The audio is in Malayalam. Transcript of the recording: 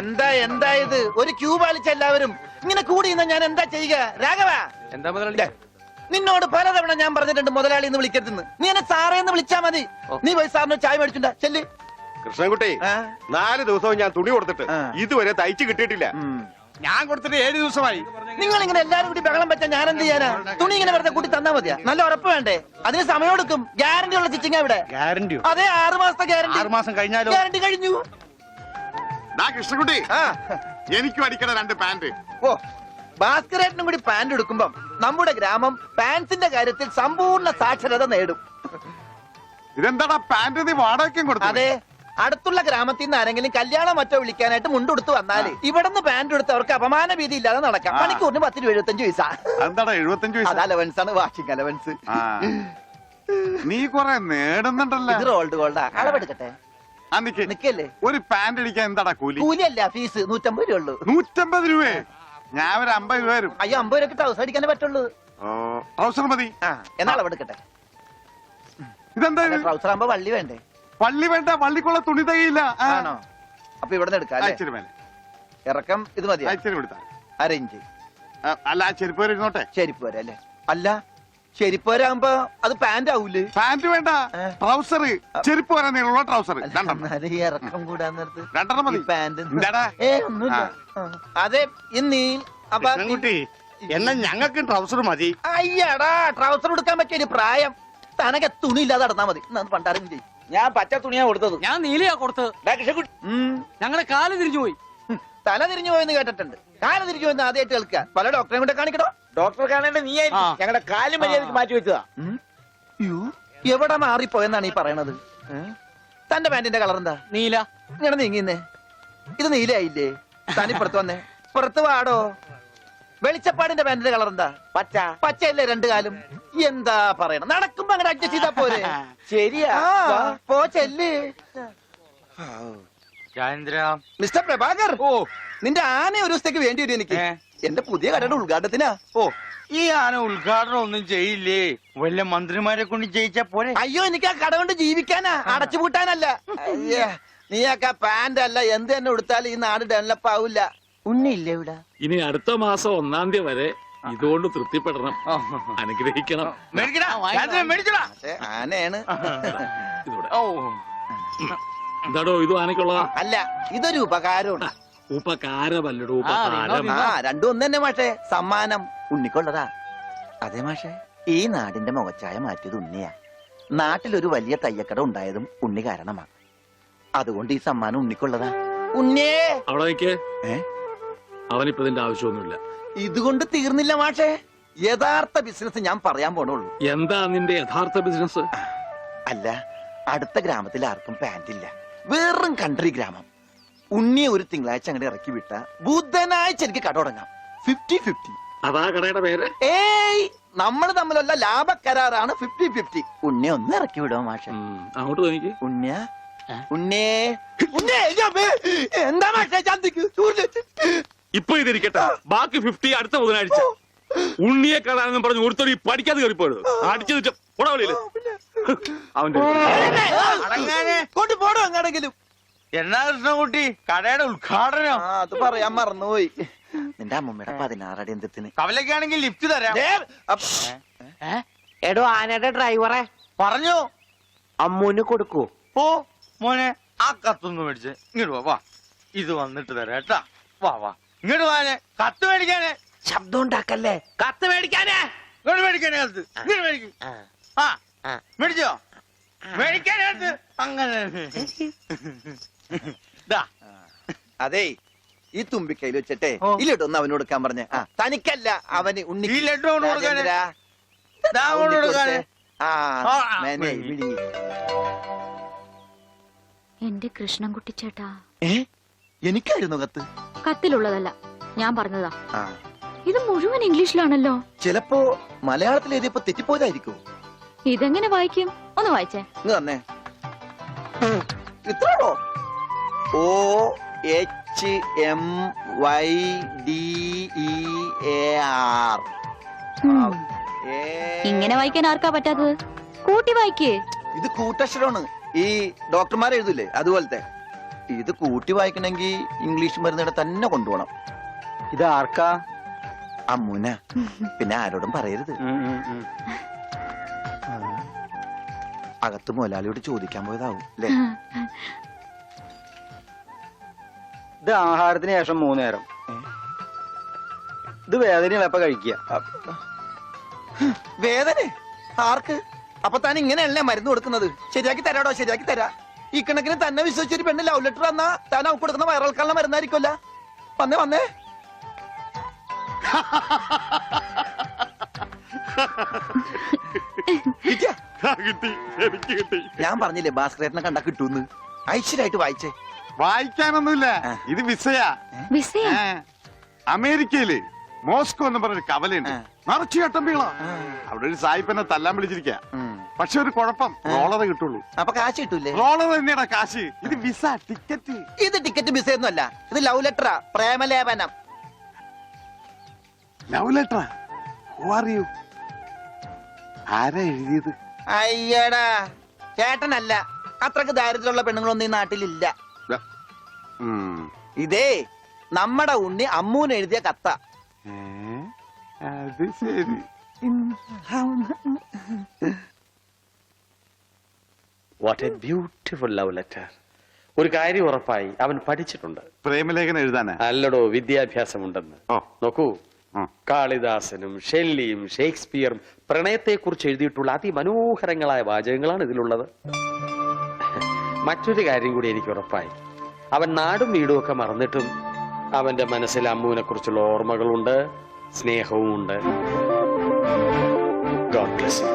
എന്താ എന്താ ഇത്? ഒരു ക്യൂ പാലിച്ച എല്ലാവരും ഇങ്ങനെ കൂടി ഇന്ന് ഞാൻ എന്താ ചെയ്യുക? രാഘവ, എന്താ മുതലാളി? നിന്നോട് പലതവണ ഞാൻ പറഞ്ഞിട്ടുണ്ട് മുതലാളി എന്ന് വിളിക്കരുതെന്ന്. നീ എന്നെ സാറേ എന്ന് വിളിച്ചാ മതി. നീ പോയി സാറിന് ചായ മേടിച്ചുണ്ടാ ചെല്ല്. കൃഷ്ണൻകുട്ടി, 4 ദിവസവും ഞാൻ തുണി കൊടുത്തിട്ട് ഇതുവരെ തയ്ച്ചു കിട്ടിയിട്ടില്ല. ഞാൻ കൊടുത്തിട്ട് 7 ദിവസമായി. നിങ്ങൾ ഇങ്ങനെ എല്ലാരും കൂടി ബഹളം വെച്ചാൽ ഞാൻ എന്ത് ചെയ്യാനാ? തുണി ഇങ്ങനെ വെറുതെ കൂട്ടി തന്നാ മതിയാ? നല്ല ഉറപ്പ് വേണ്ടേ? അതിന് സമയം എടുക്കും. ഗ്യാരണ്ടി ഉള്ള സ്റ്റിച്ചിങ് ഇവിടെ. ഗ്യാരണ്ടിയോ? അതെ, 6 മാസത്തെ ഗ്യാരണ്ടി. 6 മാസം കഴിഞ്ഞാലോ? ഗ്യാരണ്ടി കഴിഞ്ഞു. കൃഷ്ണൻകുട്ടി, എനിക്കും അടിക്കണ 2 പാന്റ്. ഓ, ഭാസ്കരേട്ടനും കൂടി പാന്റ് എടുക്കുമ്പം നമ്മുടെ ഗ്രാമം പാൻസിന്റെ കാര്യത്തിൽ സമ്പൂർണ്ണ സാക്ഷരത നേടും. ഇതെന്താടാ പാന്റ് നീ വാടകയ്ക്കും കൊടുത്തു? അതെ, അടുത്തുള്ള ഗ്രാമത്തിൽ നിന്ന് ആരെങ്കിലും കല്യാണം മറ്റോ വിളിക്കാനായിട്ട് മുണ്ടെടുത്ത് വന്നാല് ഇവിടുന്ന് പാന്റ് എടുത്ത് അവർക്ക് അപമാന ഭീതി ഇല്ലാതെ നടക്കാം. മണിക്കൂറിന് 10-75 പൈസ. എന്താടാ 75 പൈസ? അത് അലവൻസ് ആണ്, വാഷിംഗ് അലവൻസ്. നീ കൊറേ നേടുന്നുണ്ടല്ലോ. ഇത് റോൾഡ് ഗോൾഡാ. അളവെടുക്കട്ടെ? നിക്കല്ലേ. ഒരു പാന്റ് അടിക്കാൻ എന്താടാ കൂലി? കൂലിയല്ല, ഫീസ് 150 രൂപ ഉള്ളൂ. 150 രൂപയെ? ഞാൻ ഒരു 50 രൂപ വരും. അയ്യോ, 50 രൂപ ട്രൗസർ അടിക്കാനേ പറ്റുള്ളൂ. ട്രൗസർ മതി. എന്നാ അളവെടുക്കട്ടെ? ഇതെന്താ? ട്രൗസർ ആകുമ്പോ വള്ളി വേണ്ടേ? വള്ളി വേണ്ട, വള്ളിക്കുള്ള തുണി തയ്യില്ല. ആണോ? അപ്പൊ ഇവിടെ എടുക്കാം. ഇറക്കം ഇത് മതി. അരയിഞ്ച്. അല്ല, ആ ചെരുപ്പ് വരെ ഇരുന്നോട്ടെ. ചെരുപ്പ് വരെ അല്ലേ? അല്ല, ചെരുപ്പ് വരെ ആകുമ്പോ അത് പാന്റ് ആവൂലേ? പാന്റ് വേണ്ട, ട്രൗസർ. ചെരുപ്പ് വരെ നീളമുള്ള ട്രൗസർ. ഇറക്കം കൂടാൻ നേരത്ത് 2 മതി. പാന്റ് ഒന്നുമില്ല. അതെ, ഇന്നീ എന്നാ ഞങ്ങൾക്ക് ട്രൗസർ മതി. അയ്യടാ, ട്രൗസർ എടുക്കാൻ പറ്റിയ പ്രായം. തനക്ക് തുണി ഇല്ലാതെ നടന്നാ മതി. പണ്ടാരും ചെയ്യും. ഞാൻ പച്ച തുണിയാ കൊടുത്തത്. ഞാൻ നീലയാ കൊടുത്തത്. ഞങ്ങളെ കാല് തിരിഞ്ഞു പോയി. തല തിരിഞ്ഞു പോയെന്ന് കേട്ടിട്ടുണ്ട്. കാല് തിരിഞ്ഞു പോയെന്ന് ആദ്യമായിട്ട് കേൾക്കുക. പല ഡോക്ടറെ കൂടെ കാണിക്കണോ? ഡോക്ടറെ കാണേണ്ട നീ ഞങ്ങളുടെ കാലും മര്യാദക്ക് മാറ്റി വെച്ചതാ. എവിടെ മാറിപ്പോയെന്നാണ് ഈ പറയണത്? തന്റെ പാന്റിന്റെ കളർ എന്താ? നീല. ഇങ്ങനെ നീങ്ങിന്നേ. ഇത് നീലയായില്ലേ? തനിപ്പുറത്ത് വന്നേ. പുറത്ത് വാടോ. വെളിച്ചപ്പാടിന്റെ പാന്റിന്റെ കളർ എന്താ? പച്ച. പച്ചയല്ലേ 2 കാലും? എന്താ പറയണം? നടക്കുമ്പോ അങ്ങനെ അഡ്ജസ്റ്റ് ചെയ്താ പോരെ? ശരിയാ, പോ ചെല്ല്. മിസ്റ്റർ പ്രഭാകർ, നിന്റെ ആന ഒരു ദിവസത്തേക്ക് വേണ്ടി വരും എനിക്ക്. എന്റെ പുതിയ കടയുടെ ഉദ്ഘാടനത്തിനാ. ഈ ആന ഉദ്ഘാടനം ഒന്നും ചെയ്യില്ലേ? വല്ല മന്ത്രിമാരെ കൊണ്ട് ചെയ്യിച്ചാ പോലെ. അയ്യോ, എനിക്ക് ആ കട കൊണ്ട് ജീവിക്കാനാ, അടച്ചുപൂട്ടാനല്ല. നീയൊക്കെ പാന്റ് അല്ല എന്ത് തന്നെ കൊടുത്താലും ഈ നാട് ഡെവലപ്പ് ആവില്ല. ഉണ്ണിയില്ലേ ഇവിടെ? ഇനി അടുത്ത മാസം 1-ാം തീയതി വരെ ഇതുകൊണ്ട് തൃപ്തിപ്പെടണം, അനുഗ്രഹിക്കണം. ആനയാണ്. എന്താടോ ഇത് ആനയ്ക്കുള്ളതാ? അല്ല, ഇതൊരു ഉപകാരമാണ്. ഉപകാരമല്ലടോ, ഉപകാരം. രണ്ടും ഒന്ന് തന്നെ മാഷേ. സമ്മാനം ഉണ്ണിക്കൊള്ളതാ. അതെ മാഷേ, ഈ നാടിന്റെ മുഖച്ഛായ മാറ്റിയത് ഉണ്ണിയാ. നാട്ടിലൊരു വലിയ തയ്യക്കട ഉണ്ടായതും ഉണ്ണി കാരണമാ. അതുകൊണ്ട് ഈ സമ്മാനം ഉണ്ണിക്കൊള്ളതാ. ഉണ്ണിയേ അവിടെ നിൽക്കേ. അവനിപ്പോ ഇതിന്റെ ആവശ്യമൊന്നുമില്ല. ഇതുകൊണ്ട് തീർന്നില്ല മാഷേ. യഥാർത്ഥ ബിസിനസ് ഞാൻ പറയാൻ പോണുള്ളൂ. എന്താ നിന്റെ യഥാർത്ഥ ബിസിനസ്? അല്ല, അടുത്ത ഗ്രാമത്തിൽ ആർക്കും പാന്റ് ഇല്ല. വെറും കൺട്രി ഗ്രാമം. ഉണ്ണിയെ ഒരു തിങ്കളാഴ്ച അങ്ങോട്ട് ഇറക്കി വിട്ട ബുധനാഴ്ച എനിക്ക് കട തുടങ്ങാം. 50-50. അതാ കടയുടെ പേര്? ഏയ്, നമ്മൾ തമ്മിലുള്ള ലാഭക്കരാറാണ് 50-50. ഉണ്ണിയെ ഒന്ന് ഇറക്കി വിടുമോ മാഷേ? അങ്ങോട്ട് തോന്നിക്ക്. ഉണ്ണിയ ഉണ്ണേ എന്താ മാഷേ ചന്തിക്ക്? ഇപ്പൊ ഇതിരിക്കട്ടെ, ബാക്കി 50 അടുത്ത ബുധനാഴ്ച. ഉണ്ണിയെ കാണാനെന്നും പറഞ്ഞു ഒരുത്തോടി പഠിക്കാതെ കയറിപ്പോയത് അടിച്ചു പോടവളിയില് അവന്റെ കൊണ്ട് പോടോ അങ്ങാണെങ്കിലും. എന്നാ കൃഷ്ണൻകുട്ടി, കടയുടെ ഉദ്ഘാടനം? അത് പറയാൻ മറന്നുപോയി. നിന്റെ അമ്മൂമ്മയുടെ 16 അടി എന്തിന്? കവലക്കാണെങ്കിൽ ലിഫ്റ്റ് തരാം. എടോ, ആനയുടെ ഡ്രൈവറെ പറഞ്ഞു അമ്മൂന് കൊടുക്കൂ. ഓ മോനെ, ആ കത്തൊന്ന് മേടിച്ചേ. ഇങ്ങോട്ട് വാ. ഇത് വന്നിട്ട് തരാം കേട്ടാ. വാ വാ, ഇങ്ങോട്ട് വാനെ. കത്ത് മേടിക്കാനേ. ശബ്ദം ഉണ്ടാക്കല്ലേ. കത്ത് മേടിക്കാനേ. ഇങ്ങോട്ട് മേടിക്കാനേ കത്ത്. ഇങ്ങോട്ട് മേടിക്കും. ആ മേടിച്ചോ? മേടിക്കാനകത്ത് അങ്ങനെ. അതെ, ഈ തുമ്പിക്കൈയിൽ വെച്ചിട്ടേ ഈ ലഡു ഒന്ന് അവന് കൊടുക്കാൻ പറഞ്ഞ. തനിക്കല്ല, അവന്. ഉണ്ണി ഈ ലഡു അവന് കൊടുക്കാനേ. എന്റെ കൃഷ്ണൻകുട്ടി ചേട്ടാ. എനിക്കായിരുന്നു കത്ത്. കത്തിലുള്ളതല്ല, ഞാൻ പറഞ്ഞതാ. ഇത് മുഴുവൻ ഇംഗ്ലീഷിലാണല്ലോ. ചിലപ്പോ മലയാളത്തിൽ എഴുതിയപ്പോ തെറ്റിപ്പോയതായിരിക്കും. ഇതെങ്ങനെ വായിക്കും? ഒന്ന് വായിച്ചേ. തന്നെ ഇത്രോ? OHMYDEAR. ഇങ്ങനെ വായിക്കാൻ ആർക്കാ പറ്റാത്തത്? കൂട്ടി വായിക്കേ. ഇത് കൂട്ടക്ഷരമാണ്. ഈ ഡോക്ടർമാർ എഴുതൂലേ അതുപോലത്തെ. ഇത് കൂട്ടി വായിക്കണമെങ്കിൽ ഇംഗ്ലീഷ് മരുന്നിടെ തന്നെ കൊണ്ടുപോകണം. ഇത് ആർക്കാ? അമ്മൂന. പിന്നെ ആരോടും പറയരുത്. അകത്ത് മുതലാളിയോട് ചോദിക്കാൻ പോയതാവും അല്ലേ? ഇത് ആഹാരത്തിന് ശേഷം 3 നേരം. ഇത് വേദനയുള്ള എപ്പ കഴിക്കുക. വേദന ആർക്ക്? അപ്പൊ താൻ ഇങ്ങനെയല്ലേ മരുന്ന് കൊടുക്കുന്നത്? ശരിയാക്കി തരാടോ, ശരിയാക്കി തരാ. ഈ കണക്കിന് തന്നെ വിശ്വസിച്ചൊരു പെണ്ണ് ലവ് ലെറ്റർ തന്നാ താൻ അവൾക്ക് കൊടുക്കുന്ന വയറിളക്കാനുള്ള മരുന്നായിരിക്കുമല്ല. വന്നേ വന്നേ. കിട്ടിയാ? കിട്ടി, എനിക്ക് കിട്ടി. ഞാൻ പറഞ്ഞില്ലേ ഭാസ്കരേട്ടനെ കണ്ടാ കിട്ടൂന്ന്. ഐശ്വര്യമായിട്ട് വായിച്ചേ. വായിക്കാനൊന്നുമില്ല, ഇത് വിസയാ. വിസയാ? അമേരിക്കയില് മോസ്കോ എന്ന് പറഞ്ഞൊരു കവലയുണ്ട്. നിറച്ചു ചട്ടമ്പികളാ. അവിടെ ഒരു സായിപ്പനെ തല്ലാൻ വിളിച്ചിരിക്ക. പക്ഷെ ഒരു കുഴപ്പം, റോളർ കിട്ടുള്ളൂ. അപ്പൊ കാശ് കിട്ടൂലേ? റോളർ തന്നെയാടാ കാശ്. ഇത് വിസ, ടിക്കറ്റ്. ഇത് ടിക്കറ്റ് വിസയൊന്നും അല്ല, ഇത് ലവ് ലെറ്ററാ, പ്രേമലേപനം. ലവ് ലെറ്ററാ? Who are you? ആരാ എഴുതിയത്? അയ്യടാ ചേട്ടനല്ല. അത്രക്ക് ദാരിദ്ര്യമുള്ള പെണ്ണുങ്ങളൊന്നും ഈ നാട്ടിലില്ല. ഇതേ നമ്മടെ ഉണ്ണി അമ്മൂന് എഴുതിയ കത്ത. അത് ശരി. What A beautiful love letter. ഒരു കാര്യം ഉറപ്പായി, അവൻ പഠിച്ചിട്ടുണ്ട്. പ്രേമലേഖനം എഴുതാനാ? അല്ലടോ, വിദ്യാഭ്യാസമുണ്ടെന്ന്. ഓ. നോക്കൂ, ആ. കാളിദാസനും ഷെല്ലിയും ഷേക്സ്പിയറും പ്രണയത്തെക്കുറിച്ച് എഴുതിയിട്ടുള്ള അതിമനോഹരങ്ങളായ വാചകങ്ങളാണ് ഇതിലുള്ളത്. മറ്റൊരു കാര്യം കൂടി എനിക്ക് ഉറപ്പായി, അവൻ നാടും വീടും ഒക്കെ മറന്നിട്ടും അവന്റെ മനസ്സിൽ അമ്മുവിനെ കുറിച്ചുള്ള ഓർമ്മകളുണ്ട്, സ്നേഹവും ഉണ്ട്. God bless you.